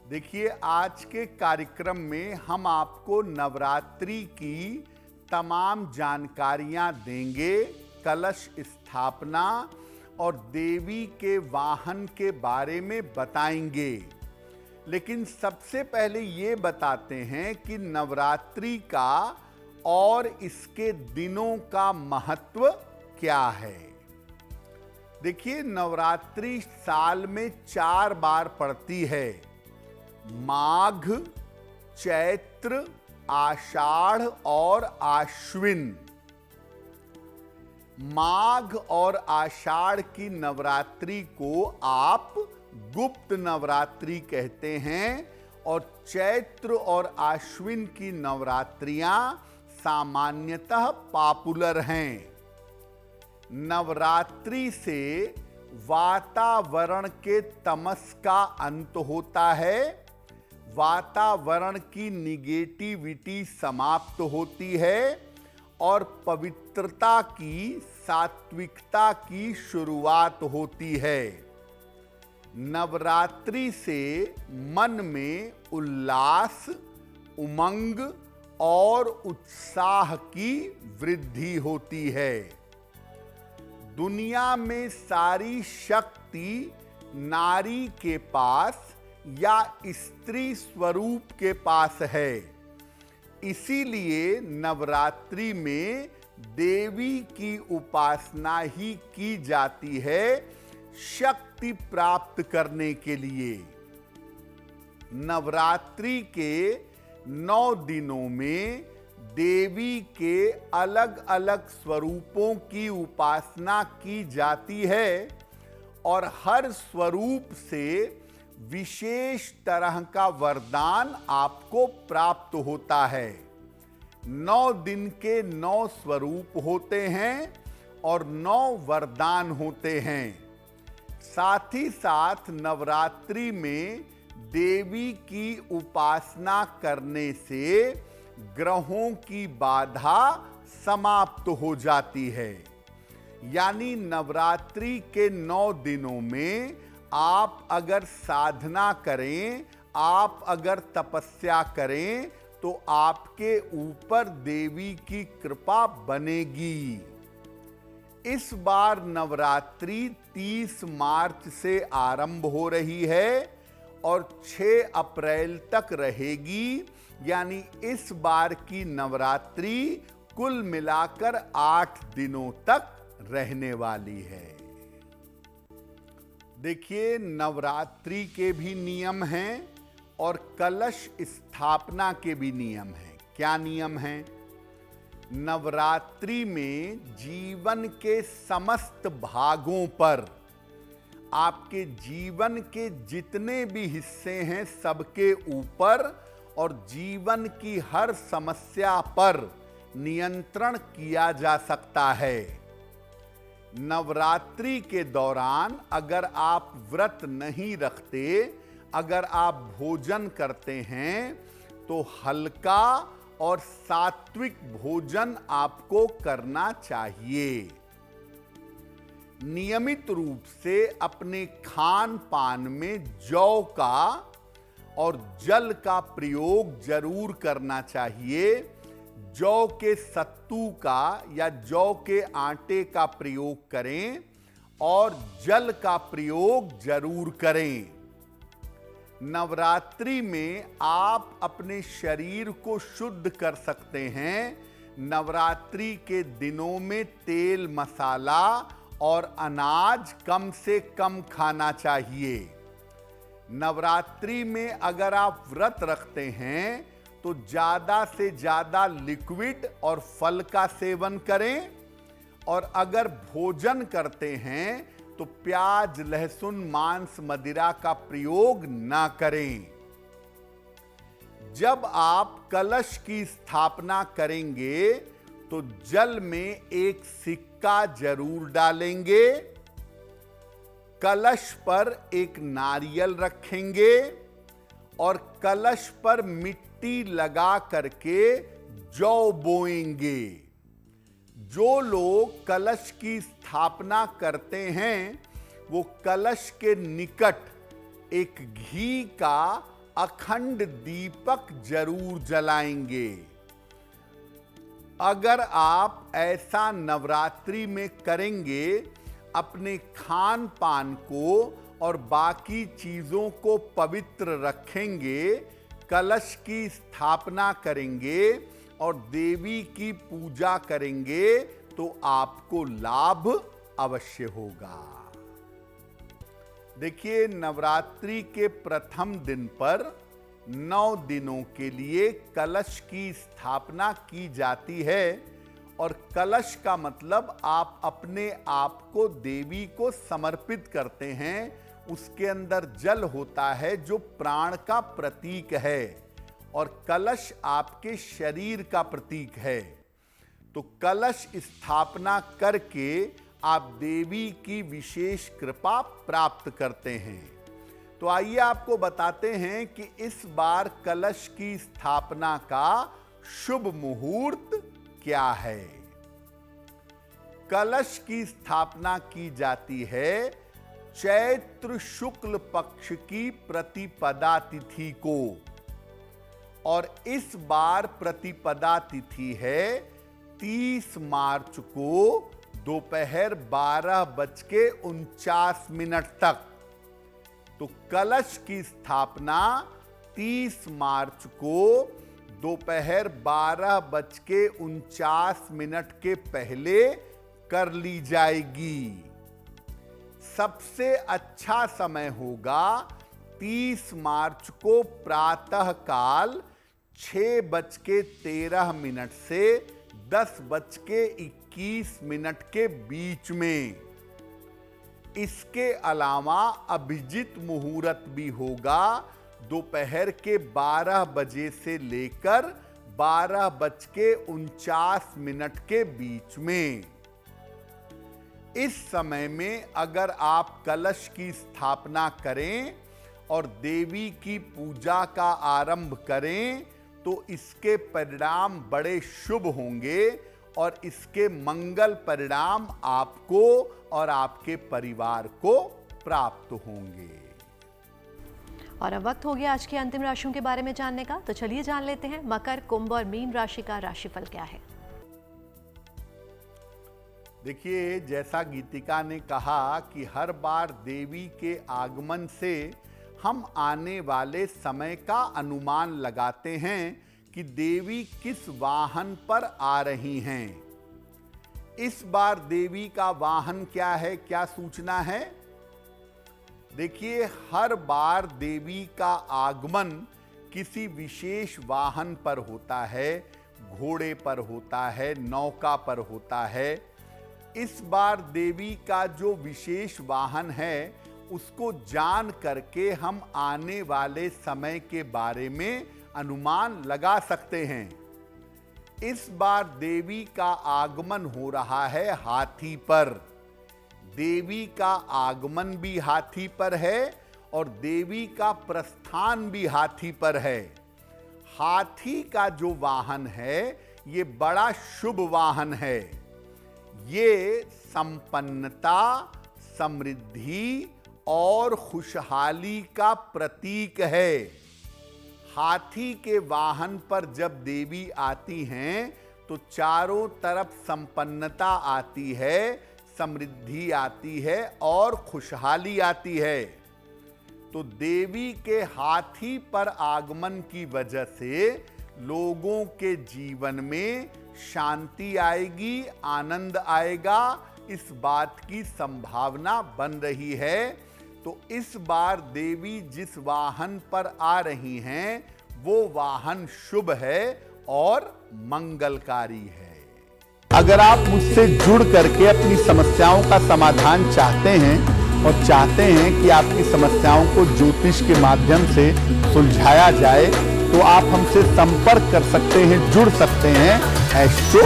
देखिए, आज के कार्यक्रम में हम आपको नवरात्रि की तमाम जानकारियां देंगे। कलश स्थापना और देवी के वाहन के बारे में बताएंगे। लेकिन सबसे पहले ये बताते हैं कि नवरात्रि का और इसके दिनों का महत्व क्या है। देखिए, नवरात्रि साल में 4 बार पड़ती है। माघ, चैत्र, आषाढ़ और आश्विन। माघ और आषाढ़ की नवरात्रि को आप गुप्त नवरात्रि कहते हैं और चैत्र और आश्विन की नवरात्रियां सामान्यतः पॉपुलर हैं। नवरात्रि से वातावरण के तमस का अंत होता है, वातावरण की निगेटिविटी समाप्त होती है और पवित्रता की, सात्विकता की शुरुआत होती है। नवरात्रि से मन में उल्लास, उमंग और उत्साह की वृद्धि होती है। दुनिया में सारी शक्ति नारी के पास या स्त्री स्वरूप के पास है। इसीलिए नवरात्रि में देवी की उपासना ही की जाती है शक्ति प्राप्त करने के लिए। नवरात्रि के 9 दिनों में देवी के अलग अलग स्वरूपों की उपासना की जाती है और हर स्वरूप से विशेष तरह का वरदान आपको प्राप्त होता है। 9 दिन के 9 स्वरूप होते हैं और 9 वरदान होते हैं। साथ ही साथ नवरात्रि में देवी की उपासना करने से ग्रहों की बाधा समाप्त हो जाती है। यानी नवरात्रि के 9 दिनों में आप अगर साधना करें, आप अगर तपस्या करें तो आपके ऊपर देवी की कृपा बनेगी। इस बार नवरात्रि 30 मार्च से आरंभ हो रही है और 6 अप्रैल तक रहेगी। यानी इस बार की नवरात्रि कुल मिलाकर 8 दिनों तक रहने वाली है। देखिए, नवरात्रि के भी नियम हैं और कलश स्थापना के भी नियम हैं। क्या नियम हैं? नवरात्रि में जीवन के समस्त भागों पर, आपके जीवन के जितने भी हिस्से हैं सबके ऊपर और जीवन की हर समस्या पर नियंत्रण किया जा सकता है। नवरात्रि के दौरान अगर आप व्रत नहीं रखते, अगर आप भोजन करते हैं तो हल्का और सात्विक भोजन आपको करना चाहिए। नियमित रूप से अपने खान पान में जौ का और जल का प्रयोग जरूर करना चाहिए। जौ के सत्तू का या जौ के आटे का प्रयोग करें और जल का प्रयोग जरूर करें। नवरात्रि में आप अपने शरीर को शुद्ध कर सकते हैं। नवरात्रि के दिनों में तेल, मसाला और अनाज कम से कम खाना चाहिए। नवरात्रि में अगर आप व्रत रखते हैं तो ज़्यादा से ज़्यादा लिक्विड और फल का सेवन करें और अगर भोजन करते हैं तो प्याज, लहसुन, मांस, मदिरा का प्रयोग ना करें। जब आप कलश की स्थापना करेंगे तो जल में एक सिक्का जरूर डालेंगे, कलश पर एक नारियल रखेंगे और कलश पर मिट्टी लगा करके जौ बोएंगे। जो लोग कलश की स्थापना करते हैं वो कलश के निकट एक घी का अखंड दीपक जरूर जलाएंगे। अगर आप ऐसा नवरात्रि में करेंगे, अपने खान पान को और बाकी चीजों को पवित्र रखेंगे, कलश की स्थापना करेंगे और देवी की पूजा करेंगे, तो आपको लाभ अवश्य होगा। देखिए, नवरात्रि के प्रथम दिन पर 9 दिनों के लिए कलश की स्थापना की जाती है और कलश का मतलब आप अपने आप को देवी को समर्पित करते हैं। उसके अंदर जल होता है जो प्राण का प्रतीक है और कलश आपके शरीर का प्रतीक है। तो कलश स्थापना करके आप देवी की विशेष कृपा प्राप्त करते हैं। तो आइए आपको बताते हैं कि इस बार कलश की स्थापना का शुभ मुहूर्त क्या है। कलश की स्थापना की जाती है चैत्र शुक्ल पक्ष की प्रतिपदा तिथि को और इस बार प्रतिपदा तिथि है 30 मार्च को दोपहर 12:49 तक। तो कलश की स्थापना 30 मार्च को दोपहर 12:49 के पहले कर ली जाएगी। सबसे अच्छा समय होगा 30 मार्च को प्रातः काल 6:13 से 10:21 के बीच में। इसके अलावा अभिजित मुहूर्त भी होगा दोपहर के 12 बजे से लेकर 12:49 के बीच में। इस समय में अगर आप कलश की स्थापना करें और देवी की पूजा का आरंभ करें तो इसके परिणाम बड़े शुभ होंगे और इसके मंगल परिणाम आपको और आपके परिवार को प्राप्त होंगे। और अब वक्त हो गया आज की अंतिम राशियों के बारे में जानने का, तो चलिए जान लेते हैं मकर, कुंभ और मीन राशि का राशिफल क्या है। देखिए, जैसा गीतिका ने कहा कि हर बार देवी के आगमन से हम आने वाले समय का अनुमान लगाते हैं कि देवी किस वाहन पर आ रही हैं। इस बार देवी का वाहन क्या है, क्या सूचना है? देखिए, हर बार देवी का आगमन किसी विशेष वाहन पर होता है, घोड़े पर होता है, नौका पर होता है। इस बार देवी का जो विशेष वाहन है उसको जान करके हम आने वाले समय के बारे में अनुमान लगा सकते हैं। इस बार देवी का आगमन हो रहा है हाथी पर। देवी का आगमन भी हाथी पर है और देवी का प्रस्थान भी हाथी पर है। हाथी का जो वाहन है ये बड़ा शुभ वाहन है। ये संपन्नता, समृद्धि और खुशहाली का प्रतीक है। हाथी के वाहन पर जब देवी आती हैं तो चारों तरफ संपन्नता आती है, समृद्धि आती है और खुशहाली आती है। तो देवी के हाथी पर आगमन की वजह से लोगों के जीवन में शांति आएगी, आनंद आएगा, इस बात की संभावना बन रही है। तो इस बार देवी जिस वाहन पर आ रही हैं वो वाहन शुभ है और मंगलकारी है। अगर आप मुझसे जुड़ करके अपनी समस्याओं का समाधान चाहते हैं और चाहते हैं कि आपकी समस्याओं को ज्योतिष के माध्यम से सुलझाया जाए तो आप हमसे संपर्क कर सकते हैं, जुड़ सकते हैं एस्ट्रो